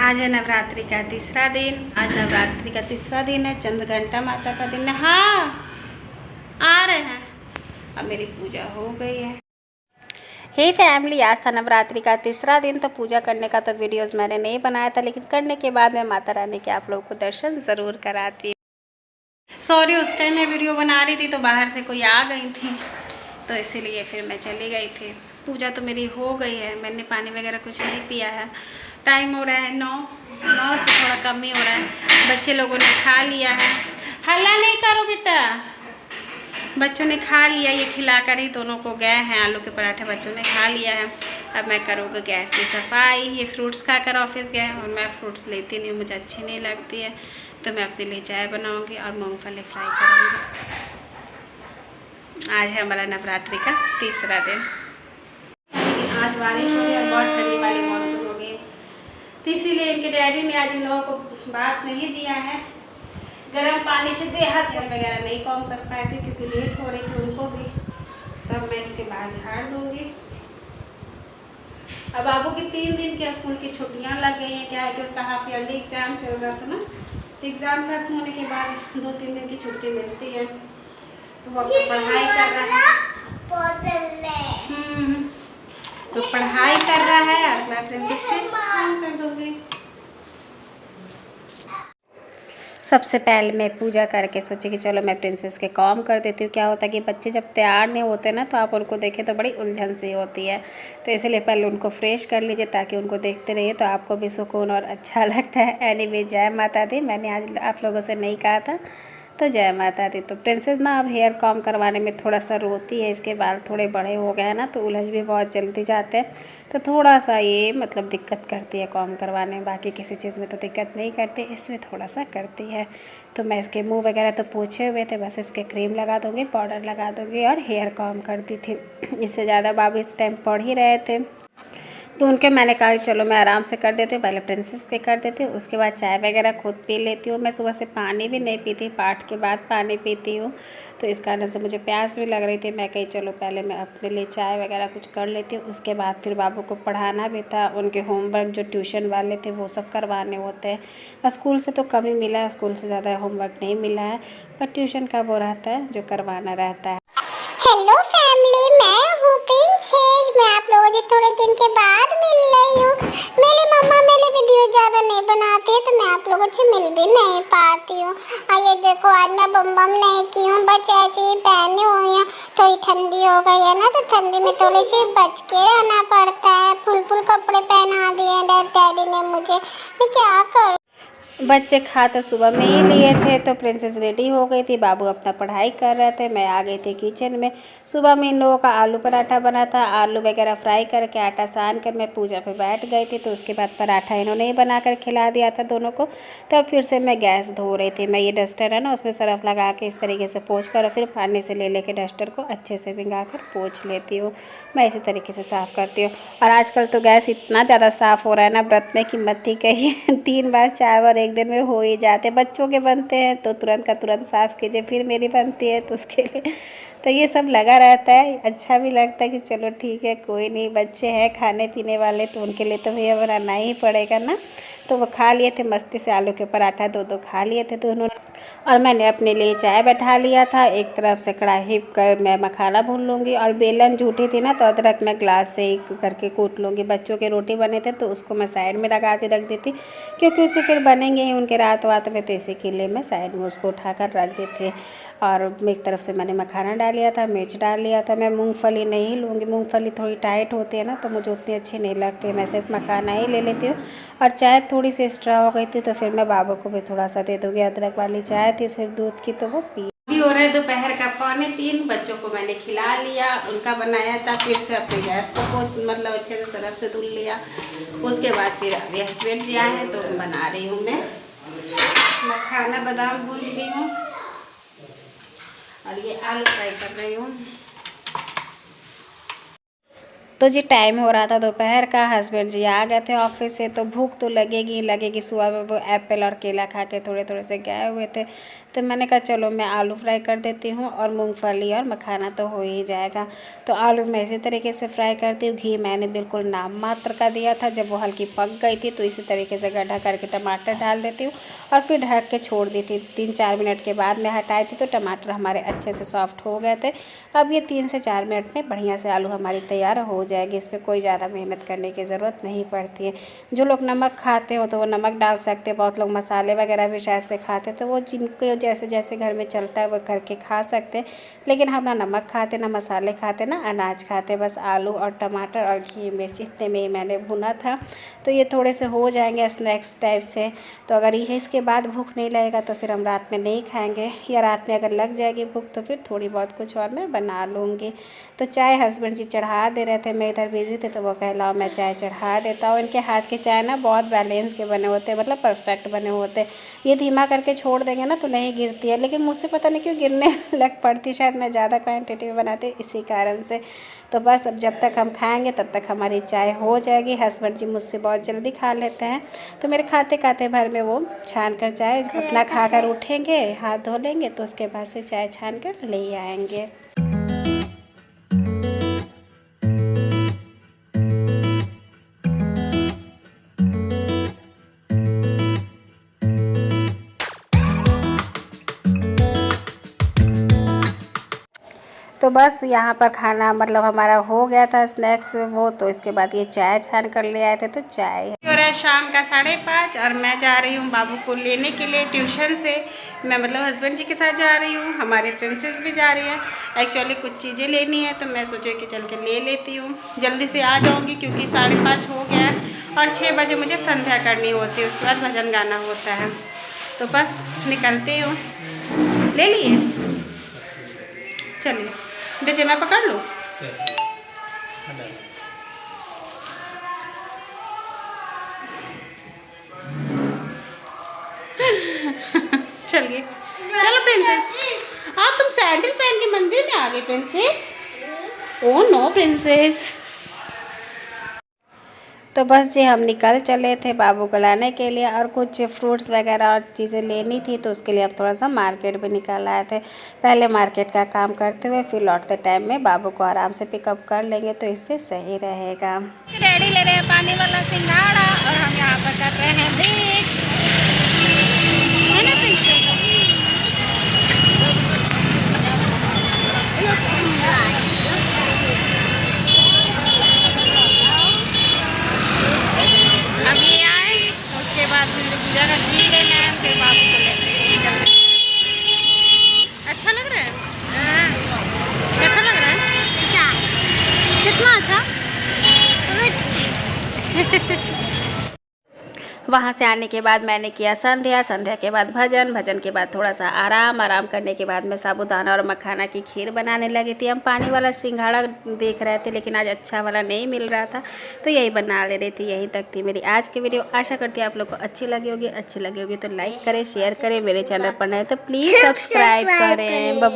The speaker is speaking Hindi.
आज है नवरात्रि का तीसरा दिन। आज नवरात्रि का तीसरा दिन है, चंद्रघंटा माता का दिन है। हाँ आ रहे हैं। अब मेरी पूजा हो गई है। हे फैमिली, आज था नवरात्रि का तीसरा दिन। तो पूजा करने का तो वीडियोस मैंने नहीं बनाया था, लेकिन करने के बाद मैं माता रानी के आप लोगों को दर्शन ज़रूर कराती हूँ। सॉरी, उस टाइम मैं वीडियो बना रही थी तो बाहर से कोई आ गई थी, तो इसीलिए फिर मैं चली गई थी। पूजा तो मेरी हो गई है, मैंने पानी वगैरह कुछ नहीं पिया है। टाइम हो रहा है 9 से थोड़ा कम ही हो रहा है। बच्चे लोगों ने खा लिया है। हल्ला नहीं करो बेटा। बच्चों ने खा लिया, ये खिलाकर ही दोनों को गए हैं। आलू के पराठे बच्चों ने खा लिया है। अब मैं करूँगी गैस की सफाई। ये फ्रूट्स खाकर ऑफिस गए और मैं फ्रूट्स लेती नहीं हूँ, मुझे अच्छी नहीं लगती है। तो मैं अपने लिए चाय बनाऊँगी और मूँगफली फ्राई करूँगी। आज है हमारा नवरात्रि का तीसरा दिन। आज बारिश हो गई और बहुत ठंडी वाली मौसम हो गई, तो इसीलिए इनके डैडी ने आज इन लोगों को बात नहीं दिया है। गर्म पानी से हाथ वगैरह नहीं काम कर पाए थे क्योंकि लेट हो रही थी उनको भी। तब मैं इसके बाद झाड़ दूंगी। अब बाबू की 3 दिन की स्कूल की छुट्टियां लग गई हैं। क्या है कि उसका हाफ ईयरली एग्जाम चल रहा था ना, तो एग्जाम खत्म होने के बाद 2-3 दिन की छुट्टी मिलती है, तो वो अपनी पढ़ाई कर रहा है। तो पढ़ाई कर रहा है और मैं प्रिंसेस पे काम कर दूँगी। सबसे पहले मैं पूजा करके सोची कि चलो मैं प्रिंसेस के काम कर देती हूँ। क्या होता है कि बच्चे जब तैयार नहीं होते ना, तो आप उनको देखें तो बड़ी उलझन सी होती है। तो इसलिए पहले उनको फ्रेश कर लीजिए ताकि उनको देखते रहिए तो आपको भी सुकून और अच्छा लगता है। एनीवे, जय माता दी। मैंने आज आप लोगों से नहीं कहा था, तो जय माता दी। तो प्रिंसेस ना अब हेयर कॉम करवाने में थोड़ा सा रोती है। इसके बाल थोड़े बड़े हो गए हैं ना, तो उलझ भी बहुत जल्दी जाते हैं, तो थोड़ा सा ये मतलब दिक्कत करती है कॉम करवाने में। बाकी किसी चीज़ में तो दिक्कत नहीं करती, इसमें थोड़ा सा करती है। तो मैं इसके मुंह वगैरह तो पोछे हुए थे, बस इसके क्रीम लगा दूँगी, पाउडर लगा दूँगी और हेयर कॉम कर दी थी। इससे ज़्यादा बाबू इस टाइम पढ़ ही रहे थे, तो उनके मैंने कहा कि चलो मैं आराम से कर देती हूँ। पहले प्रिंसेस के कर देती हूँ, उसके बाद चाय वगैरह खुद पी लेती हूँ। मैं सुबह से पानी भी नहीं पीती, पाठ के बाद पानी पीती हूँ, तो इस कारण से मुझे प्यास भी लग रही थी। मैं कही चलो पहले मैं अपने लिए चाय वगैरह कुछ कर लेती हूँ। उसके बाद फिर बाबू को पढ़ाना भी था, उनके होमवर्क जो ट्यूशन वाले थे वो सब करवाने होते हैं। स्कूल से तो कम ही मिला है, स्कूल से ज़्यादा होमवर्क नहीं मिला है, पर ट्यूशन का वो रहता है जो करवाना रहता है। हेलो फैमिली, मैं हूँ प्रिंसेस। मैं आप लोगों से थोड़े दिन के बाद मिल रही हूँ। मेरी मम्मा मेरे वीडियो ज़्यादा नहीं बनाती है, तो मैं आप लोगों से मिल भी नहीं पाती हूँ। और ये देखो, आज मैं बम नहीं की हूँ, बस ऐसे ही पहनी हुई हूँ। थोड़ी ठंडी हो गई है ना, तो ठंडी में थोड़ी सी बच के रहना पड़ता है। फुल कपड़े पहना दिए डैडी ने मुझे, मैं क्या करूँ। बच्चे खा तो सुबह में ही लिए थे, तो प्रिंसेस रेडी हो गई थी, बाबू अपना पढ़ाई कर रहे थे, मैं आ गई थी किचन में। सुबह में इन लोगों का आलू पराठा बना था, आलू वगैरह फ्राई करके आटा सान कर मैं पूजा पे बैठ गई थी। तो उसके बाद पराठा इन्होंने ही बना कर खिला दिया था दोनों को। तब फिर से मैं गैस धो रही थी। मैं ये डस्टर है ना, उसमें सर्फ लगा के इस तरीके से पोंछ कर और फिर पानी से ले लेके डस्टर को अच्छे से भिंगा कर पोंछ लेती हूँ। मैं इसी तरीके से साफ़ करती हूँ। और आजकल तो गैस इतना ज़्यादा साफ़ हो रहा है ना, व्रत में कि मत ही कहिए। 3 बार 4 बार एक दिन में हो ही जाते। बच्चों के बनते हैं तो तुरंत का तुरंत साफ़ कीजिए, फिर मेरी बनती है तो उसके लिए तो ये सब लगा रहता है। अच्छा भी लगता है कि चलो ठीक है, कोई नहीं, बच्चे हैं खाने पीने वाले, तो उनके लिए तो भैया बनाना ही पड़ेगा ना। तो वो खा लिए थे मस्ती से, आलू के पराठा 2-2 खा लिए थे दोनों। और मैंने अपने लिए चाय बैठा लिया था। एक तरफ से कढ़ाई कर मैं मखाना भून लूँगी, और बेलन झूठी थी ना, तो अदरक मैं ग्लास से ही करके कूट लूँगी। बच्चों के रोटी बने थे तो उसको मैं साइड में लगा के रख देती, क्योंकि उसे फिर बनेंगे ही उनके रात में, तो इसी के लिए मैं साइड में उसको उठाकर रख देती। और एक तरफ से मैंने मखाना डाल लिया था, मिर्च डाल लिया था। मैं मूंगफली नहीं लूँगी, मूंगफली थोड़ी टाइट होती है ना, तो मुझे उतनी अच्छी नहीं लगती। मैं सिर्फ मखाना ही ले लेती हूँ। और चाय थोड़ी सी एक्स्ट्रा हो गई थी, तो फिर मैं बाबू को भी थोड़ा सा दे दूँगी। अदरक वाली चाय थी सिर्फ दूध की, तो वो पी। अभी हो रहा है दोपहर का 2:45। बच्चों को मैंने खिला लिया, उनका बनाया था। फिर से अपने गैस को मतलब अच्छे से सरफ से धुल लिया। उसके बाद फिर अभी हस्बैंड जी आए हैं, तो बना रही हूँ मैं खाना। बादाम भून रही हूँ और ये आलू फ्राई कर रही हूँ। तो जी टाइम हो रहा था दोपहर का, हस्बैंड जी आ गए थे ऑफिस से, तो भूख तो लगेगी ही लगेगी। सुबह में वो एप्पल और केला खा के थोड़े थोड़े से गए हुए थे, तो मैंने कहा चलो मैं आलू फ्राई कर देती हूँ और मूंगफली और मखाना तो हो ही जाएगा। तो आलू मैं इसी तरीके से फ्राई करती हूँ। घी मैंने बिल्कुल नाम मात्र का दिया था। जब वो हल्की पक गई थी तो इसी तरीके से गड्ढा करके टमाटर डाल देती हूँ और फिर ढक के छोड़ दी थी। 3-4 मिनट के बाद मैं हटाई थी तो टमाटर हमारे अच्छे से सॉफ्ट हो गए थे। अब ये 3 से 4 मिनट में बढ़िया से आलू हमारी तैयार हो जाएगी। इस पर कोई ज़्यादा मेहनत करने की ज़रूरत नहीं पड़ती है। जो लोग नमक खाते हो तो वो नमक डाल सकते हैं, बहुत लोग मसाले वगैरह भी शायद से खाते, तो वो जिनको जैसे जैसे घर में चलता है वो करके खा सकते हैं। लेकिन हम ना नमक खाते, ना मसाले खाते, ना अनाज खाते, बस आलू और टमाटर और घी मिर्च इतने में ही मैंने भुना था। तो ये थोड़े से हो जाएंगे स्नैक्स टाइप से। तो अगर ये इसके बाद भूख नहीं लगेगा तो फिर हम रात में नहीं खाएंगे, या रात में अगर लग जाएगी भूख तो फिर थोड़ी बहुत कुछ और मैं बना लूँगी। तो चाय हस्बैंड जी चढ़ा दे रहे थे, मैं इधर बिजी थे तो वो कहलाओ मैं चाय चढ़ा देता हूँ। इनके हाथ के चाय ना बहुत बैलेंस के बने होते हैं, मतलब परफेक्ट बने होते हैं। ये धीमा करके छोड़ देंगे ना तो नहीं गिरती है, लेकिन मुझसे पता नहीं क्यों गिरने लग पड़ती, शायद मैं ज़्यादा क्वान्टिटी में बनाती इसी कारण से। तो बस अब जब तक हम खाएंगे तब तक हमारी चाय हो जाएगी। हस्बैंड जी मुझसे बहुत जल्दी खा लेते हैं, तो मेरे खाते खाते भर में वो छान कर चाय अपना खाकर उठेंगे, हाथ धो लेंगे, तो उसके बाद से चाय छान कर ले आएंगे। तो बस यहाँ पर खाना मतलब हमारा हो गया था स्नैक्स वो, तो इसके बाद ये चाय छान कर ले आए थे। तो चाय हो रहा है शाम का 5:30 और मैं जा रही हूँ बाबू को लेने के लिए ट्यूशन से। मैं मतलब हस्बैंड जी के साथ जा रही हूँ, हमारे प्रिंसेस भी जा रही है। एक्चुअली कुछ चीज़ें लेनी है तो मैं सोची कि चल के ले लेती हूँ, जल्दी से आ जाऊँगी क्योंकि 5:30 हो गया है और 6 बजे मुझे संध्या करनी होती है, उसके बाद भजन गाना होता है। तो बस निकलती हूँ। ले लिए, चलिए दीजिए मैं पकड़ लूँ। चलिए चलो प्रिंसेस, तुम सैंडल पहन के मंदिर में आ गई प्रिंसेस। Oh no princess. तो बस जी हम निकल चले थे बाबू को लाने के लिए और कुछ फ्रूट्स वगैरह और चीज़ें लेनी थी, तो उसके लिए हम थोड़ा सा मार्केट भी निकल आए थे। पहले मार्केट का काम करते हुए फिर लौटते टाइम में बाबू को आराम से पिकअप कर लेंगे तो इससे सही रहेगा। डैडी ले रहे हैं पानी वाला सिंघाड़ा और हम यहाँ पर कर रहे हैं वेट। है ना प्रिंसेस? अब ये आए उसके बाद फिर पूजा का घी लेना है, फिर बाबू को लेना है। अच्छा लग रहा है? कैसा लग रहा है? अच्छा। कितना अच्छा? वहाँ से आने के बाद मैंने किया संध्या, संध्या के बाद भजन, भजन के बाद थोड़ा सा आराम, आराम करने के बाद मैं साबूदाना और मखाना की खीर बनाने लगी थी। हम पानी वाला सिंघाड़ा देख रहे थे लेकिन आज अच्छा वाला नहीं मिल रहा था तो यही बना ले रही थी। यहीं तक थी मेरी आज की वीडियो। आशा करती है आप लोग को अच्छी लगी होगी। अच्छी लगी होगी तो लाइक करें, शेयर करें, मेरे चैनल पर नए तो प्लीज़ सब्सक्राइब करें।